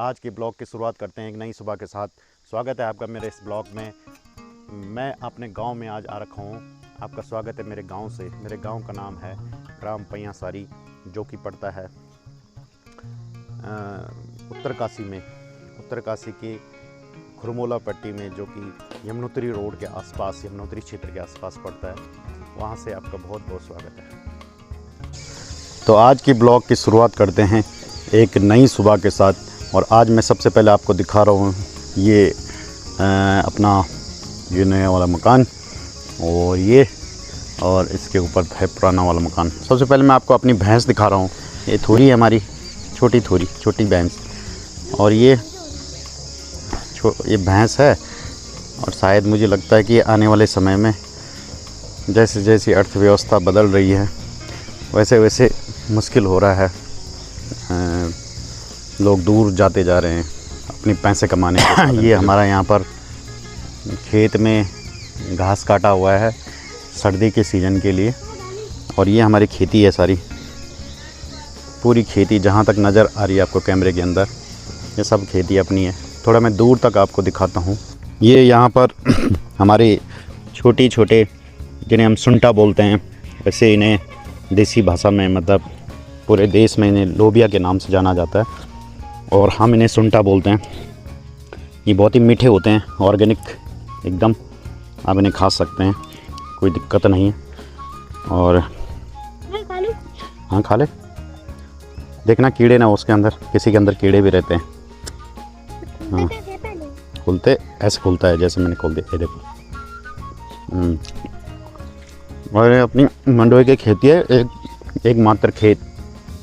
आज के ब्लॉग की शुरुआत करते हैं एक नई सुबह के साथ। स्वागत है आपका मेरे इस ब्लॉग में। मैं अपने गांव में आज आ रखा हूं। आपका स्वागत है मेरे गांव से। मेरे गांव का नाम है ग्राम पैयासारी, जो कि पड़ता है उत्तरकाशी में, उत्तरकाशी के खुरमोला पट्टी में, जो कि यमुनोत्री रोड के आसपास, यमुनोत्री क्षेत्र के आसपास पड़ता है। वहाँ से आपका बहुत बहुत स्वागत है। तो आज की ब्लॉग की शुरुआत करते हैं एक नई सुबह के साथ। और आज मैं सबसे पहले आपको दिखा रहा हूँ ये अपना ये नया वाला मकान, और इसके ऊपर है पुराना वाला मकान। सबसे पहले मैं आपको अपनी भैंस दिखा रहा हूँ। ये थोड़ी है हमारी छोटी भैंस, और ये भैंस है। और शायद मुझे लगता है कि आने वाले समय में जैसे जैसी अर्थव्यवस्था बदल रही है वैसे वैसे मुश्किल हो रहा है। लोग दूर जाते जा रहे हैं अपनी पैसे कमाने के। ये हमारा यहाँ पर खेत में घास काटा हुआ है सर्दी के सीज़न के लिए। और ये हमारी खेती है सारी, पूरी खेती जहाँ तक नज़र आ रही है आपको कैमरे के अंदर, ये सब खेती अपनी है। थोड़ा मैं दूर तक आपको दिखाता हूँ। ये यहाँ पर हमारे छोटे जिन्हें हम सुंटा बोलते हैं, वैसे इन्हें देसी भाषा में, मतलब पूरे देश में इन्हें लोबिया के नाम से जाना जाता है, और हम इन्हें सुंटा बोलते हैं। ये बहुत ही मीठे होते हैं, ऑर्गेनिक एकदम, आप इन्हें खा सकते हैं, कोई दिक्कत नहीं है। और हाँ खा ले, देखना कीड़े ना उसके अंदर, किसी के अंदर कीड़े भी रहते हैं। हाँ खुलते ऐसे खुलता है जैसे मैंने खोल दिया, ये देखो। और अपनी मंडवे की खेती है, एक मात्र खेत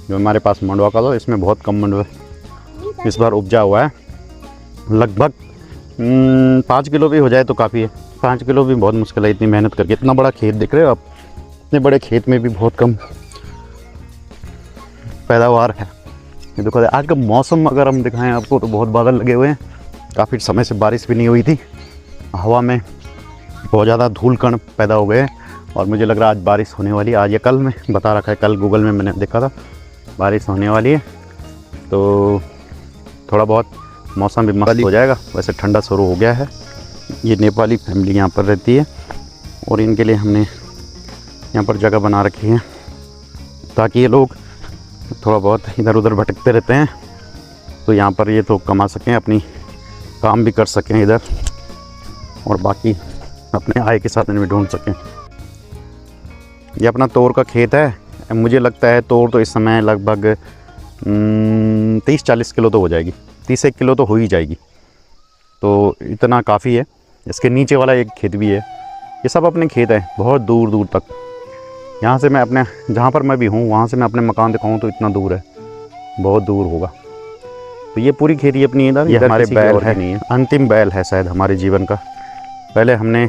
जो हमारे पास मंडवा का था, इसमें बहुत कम मंडवे इस बार उपजा हुआ है। लगभग 5 किलो भी हो जाए तो काफ़ी है। 5 किलो भी बहुत मुश्किल है इतनी मेहनत करके। इतना बड़ा खेत देख रहे हो आप, इतने बड़े खेत में भी बहुत कम पैदावार है। ये देखो आज का मौसम अगर हम दिखाएं आपको तो बहुत बादल लगे हुए हैं। काफ़ी समय से बारिश भी नहीं हुई थी, हवा में बहुत ज़्यादा धूल कण पैदा हो गए हैं, और मुझे लग रहा है आज बारिश होने वाली है। आज या कल में बता रखा है, कल गूगल में मैंने देखा था बारिश होने वाली है, तो थोड़ा बहुत मौसम भी मस्त हो जाएगा। वैसे ठंडा शुरू हो गया है। ये नेपाली फैमिली यहाँ पर रहती है, और इनके लिए हमने यहाँ पर जगह बना रखी है ताकि ये लोग थोड़ा बहुत इधर उधर भटकते रहते हैं, तो यहाँ पर ये तो कमा सकें, अपनी काम भी कर सकें इधर, और बाकी अपने आय के साधन भी ढूंढ सकें। ये अपना तोर का खेत है। मुझे लगता है तोर तो इस समय लगभग 30-40 किलो तो हो जाएगी, 30 किलो तो हो ही जाएगी, तो इतना काफ़ी है। इसके नीचे वाला एक खेत भी है। ये सब अपने खेत है बहुत दूर दूर तक। यहाँ से मैं अपने, जहाँ पर मैं भी हूँ वहाँ से मैं अपने मकान दिखाऊँ तो इतना दूर है, बहुत दूर होगा। तो ये पूरी खेती अपनी इधर। ये हमारे बैल है, नहीं है, अंतिम बैल है शायद हमारे जीवन का। पहले हमने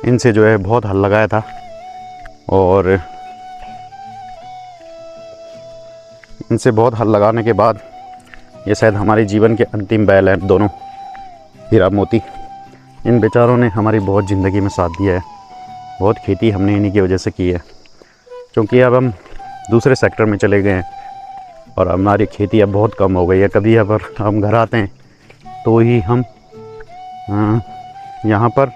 इनसे जो है बहुत हल लगाया था, और इनसे बहुत हल लगाने के बाद ये शायद हमारे जीवन के अंतिम बैल हैं दोनों, हीरा मोती। इन बेचारों ने हमारी बहुत ज़िंदगी में साथ दिया है। बहुत खेती हमने इन्हीं की वजह से की है, क्योंकि अब हम दूसरे सेक्टर में चले गए हैं और हमारी खेती अब बहुत कम हो गई है। कभी अगर हम घर आते हैं तो ही हम यहाँ पर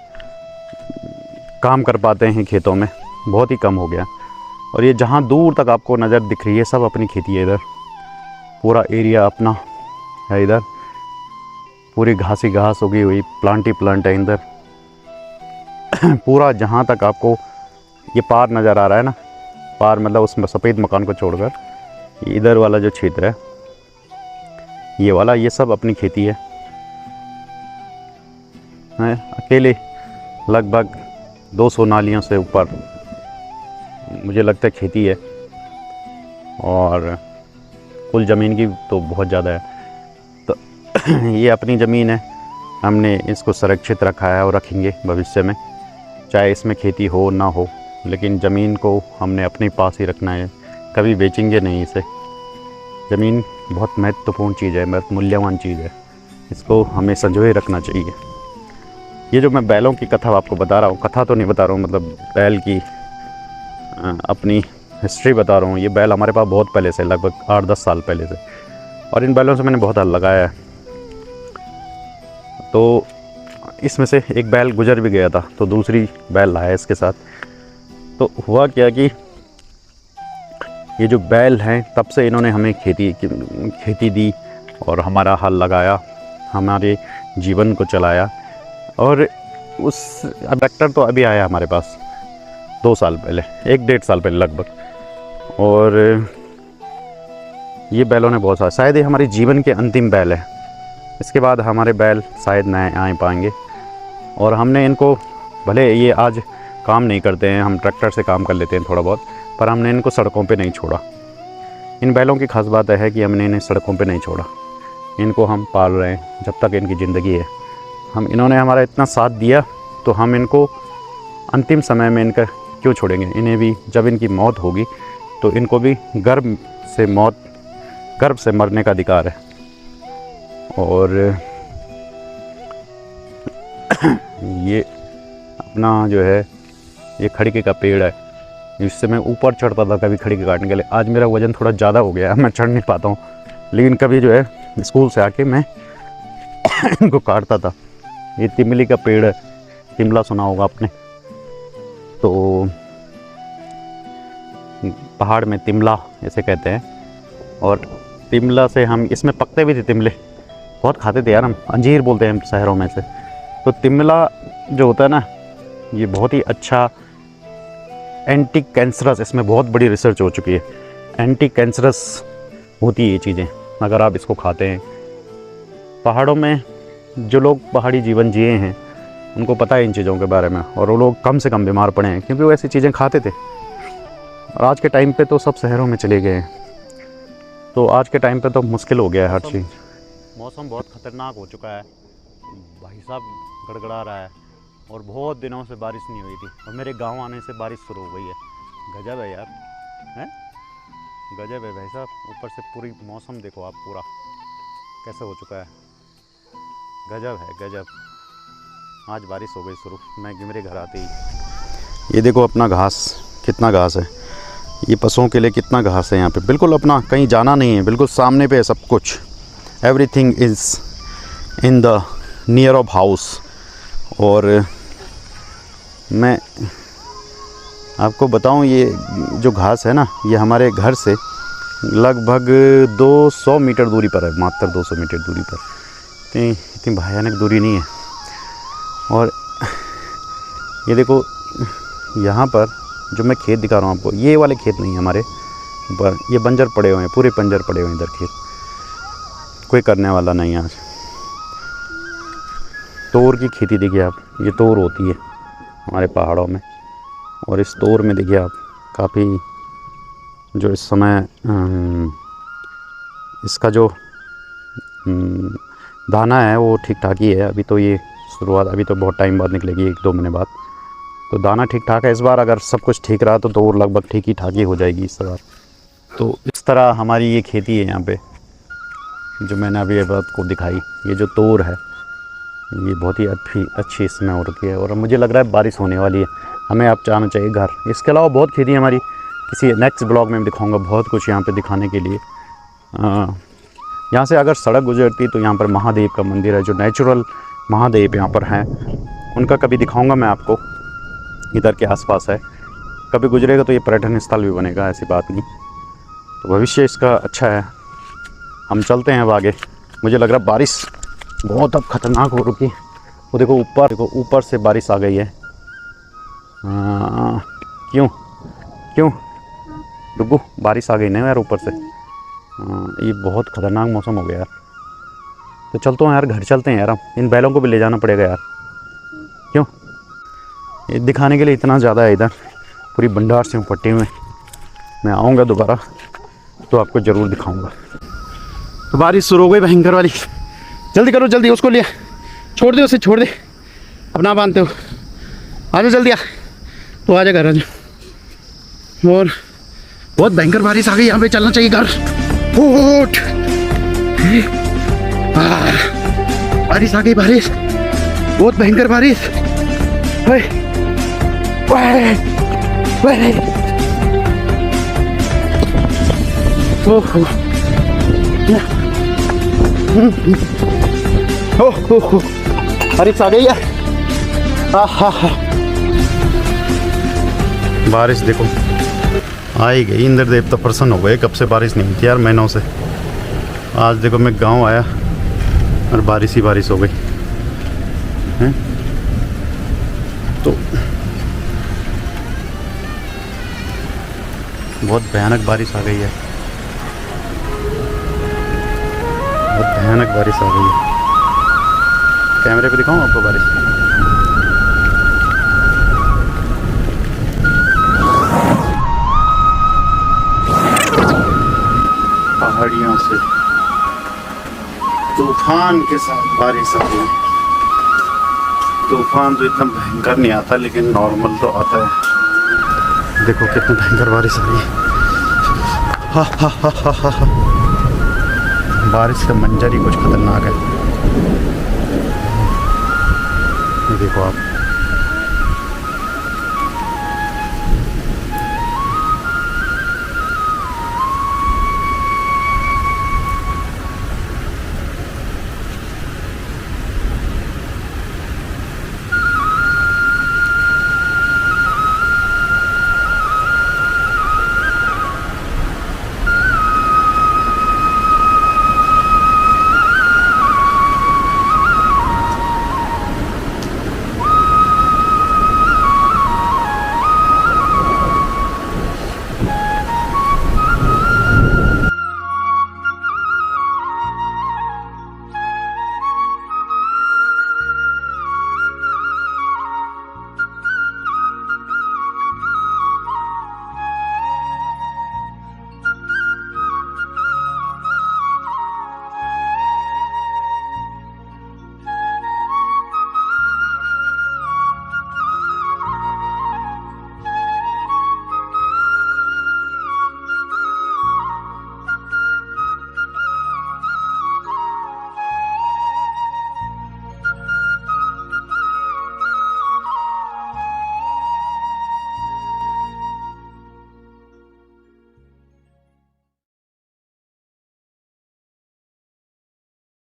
काम कर पाते हैं खेतों में, बहुत ही कम हो गया। और ये जहाँ दूर तक आपको नज़र दिख रही है सब अपनी खेती है। इधर पूरा एरिया अपना है, इधर पूरी घास ही घास उगी हुई, प्लांट ही प्लांट है इधर। पूरा जहाँ तक आपको ये पार नज़र आ रहा है ना, पार मतलब उस सफ़ेद मकान को छोड़कर इधर वाला जो क्षेत्र है, ये वाला, ये सब अपनी खेती है। अकेले लगभग 200 नालियों से ऊपर मुझे लगता है खेती है, और कुल ज़मीन की तो बहुत ज़्यादा है। तो ये अपनी ज़मीन है, हमने इसको सुरक्षित रखा है और रखेंगे भविष्य में, चाहे इसमें खेती हो ना हो, लेकिन ज़मीन को हमने अपने पास ही रखना है, कभी बेचेंगे नहीं इसे। ज़मीन बहुत महत्वपूर्ण चीज़ है, बहुत मूल्यवान चीज़ है, इसको हमें संजोए रखना चाहिए। ये जो मैं बैलों की कथा आपको बता रहा हूँ, कथा तो नहीं बता रहा हूँ, मतलब बैल की अपनी हिस्ट्री बता रहा हूँ। ये बैल हमारे पास बहुत पहले से, लगभग 8-10 साल पहले से, और इन बैलों से मैंने बहुत हल लगाया है। तो इसमें से एक बैल गुजर भी गया था, तो दूसरी बैल लाया इसके साथ। तो हुआ क्या कि ये जो बैल हैं तब से इन्होंने हमें खेती दी और हमारा हल लगाया, हमारे जीवन को चलाया। और उस ट्रैक्टर तो अभी आया हमारे पास 2 साल पहले, 1-1.5 साल पहले लगभग। और ये बैलों ने बहुत सारा, शायद ये हमारे जीवन के अंतिम बैल है। इसके बाद हमारे बैल शायद नए आ पाएंगे। और हमने इनको, भले ये आज काम नहीं करते हैं, हम ट्रैक्टर से काम कर लेते हैं थोड़ा बहुत, पर हमने इनको सड़कों पे नहीं छोड़ा। इन बैलों की खास बात है कि हमने इन्हें सड़कों पे नहीं छोड़ा। इनको हम पाल रहे हैं जब तक इनकी ज़िंदगी है। इन्होंने हमारा इतना साथ दिया, तो हम इनको अंतिम समय में इनका क्यों छोड़ेंगे। इन्हें भी जब इनकी मौत होगी तो इनको भी गर्भ से मरने का अधिकार है। और ये अपना जो है ये खड़ीके का पेड़ है, इससे मैं ऊपर चढ़ता था कभी खड़ीके काटने के लिए। आज मेरा वज़न थोड़ा ज़्यादा हो गया है, मैं चढ़ नहीं पाता हूँ, लेकिन कभी जो है स्कूल से आके मैं इनको काटता था। ये तिमली का पेड़ है, तिमला सुना होगा आपने। तो पहाड़ में तिमला ऐसे कहते हैं। और तिमला से हम, इसमें पकते भी थे तिमले, बहुत खाते थे यार हम, अंजीर बोलते हैं हम शहरों में से। तो तिमला जो होता है ना, ये बहुत ही अच्छा एंटी कैंसरस, इसमें बहुत बड़ी रिसर्च हो चुकी है, एंटी कैंसरस होती है ये चीज़ें अगर आप इसको खाते हैं। पहाड़ों में जो लोग पहाड़ी जीवन जिए हैं उनको पता है इन चीज़ों के बारे में, और वो लोग कम से कम बीमार पड़े हैं क्योंकि वो ऐसी चीज़ें खाते थे। और आज के टाइम पे तो सब शहरों में चले गए हैं, तो आज के टाइम पे तो मुश्किल हो गया है हर चीज़। मौसम बहुत ख़तरनाक हो चुका है, भाई साहब गड़गड़ा रहा है, और बहुत दिनों से बारिश नहीं हुई थी, और मेरे गांव आने से बारिश शुरू हो गई है। गजब है यार, हैं गजब है भाई साहब। ऊपर से पूरी मौसम देखो आप, पूरा कैसे हो चुका है, गजब है गजब। आज बारिश हो गई शुरू, मेरे घर आते ही। ये देखो अपना घास, कितना घास है, ये पशुओं के लिए कितना घास है यहाँ पे, बिल्कुल अपना, कहीं जाना नहीं है, बिल्कुल सामने पे है सब कुछ। Everything is in the near of house. और मैं आपको बताऊं, ये जो घास है ना, ये हमारे घर से लगभग 200 मीटर दूरी पर है, मात्र 200 मीटर दूरी पर। इतनी भयानक दूरी नहीं है। और ये देखो यहाँ पर जो मैं खेत दिखा रहा हूँ आपको, ये वाले खेत नहीं हमारे, पर ये बंजर पड़े हुए हैं, पूरे बंजर पड़े हुए हैं इधर खेत, कोई करने वाला नहीं है आज। तोर की खेती देखिए आप, ये तोर होती है हमारे पहाड़ों में, और इस तोर में देखिए आप काफ़ी जो इस समय इसका जो दाना है वो ठीक ठाक ही है। अभी तो ये शुरुआत, अभी तो बहुत टाइम बाद निकलेगी, 1-2 महीने बाद, तो दाना ठीक ठाक है इस बार। अगर सब कुछ ठीक रहा तो तोर लगभग ठीक ही ठाक ही हो जाएगी इस बार। तो इस तरह हमारी ये खेती है यहाँ पे, जो मैंने अभी बात को दिखाई। ये जो तोर है ये बहुत ही अच्छी इस समय हो रखी है, और मुझे लग रहा है बारिश होने वाली है। हमें अब जाना चाहिए घर। इसके अलावा बहुत खेती है हमारी, किसी नेक्स्ट ब्लॉग में दिखाऊंगा, बहुत कुछ यहाँ पे दिखाने के लिए। यहाँ से अगर सड़क गुजरती तो यहाँ पर महादेव का मंदिर है, जो नेचुरल महादेव यहाँ पर हैं, उनका कभी दिखाऊंगा मैं आपको, इधर के आसपास है। कभी गुजरेगा तो ये पर्यटन स्थल भी बनेगा, ऐसी बात नहीं। तो भविष्य इसका अच्छा है। हम चलते हैं अब आगे। मुझे लग रहा है बारिश बहुत अब ख़तरनाक हो रुकी। वो देखो ऊपर, देखो ऊपर से बारिश आ गई है। क्यों डुग्गू, बारिश आ गई ना यार ऊपर से। ये बहुत ख़तरनाक मौसम हो गया यार। तो चलते हैं यार, घर चलते हैं यार। हम इन बैलों को भी ले जाना पड़ेगा यार। क्यों, ये दिखाने के लिए इतना ज़्यादा है इधर, पूरी भंडार से पट्टी में। मैं आऊँगा दोबारा तो आपको ज़रूर दिखाऊँगा। तो बारिश शुरू हो गई भयंकर वाली। जल्दी करो, जल्दी, उसको लिया, छोड़ दे उसे, छोड़ दे, अपना बांधते हो। आ जाओ जल्दी, आ तो, आ जा घर, आ जा। और बहुत भयंकर बारिश आ गई, यहाँ पे चलना चाहिए घर। उठ, बारिश आ गई, बारिश, बहुत भयंकर बारिश। ओहो, हो बारिश आ गई है। बारिश देखो आ ही गई। इंद्र देवता प्रसन्न हो गए। कब से बारिश नहीं थी यार, महीनों से। आज देखो मैं गांव आया और बारिश ही बारिश हो गई हैं। तो बहुत भयानक बारिश आ गई है, बहुत भयानक बारिश आ गई है। कैमरे पे दिखाऊं आपको बारिश। पहाड़ियों से तूफान के साथ बारिश आ गई। तूफान तो इतना भयंकर नहीं आता, लेकिन नॉर्मल तो आता है। देखो कितनी भयंकर बारिश आ रही है। हा। बारिश का मंजर ही कुछ खतरनाक है। ये देखो आप।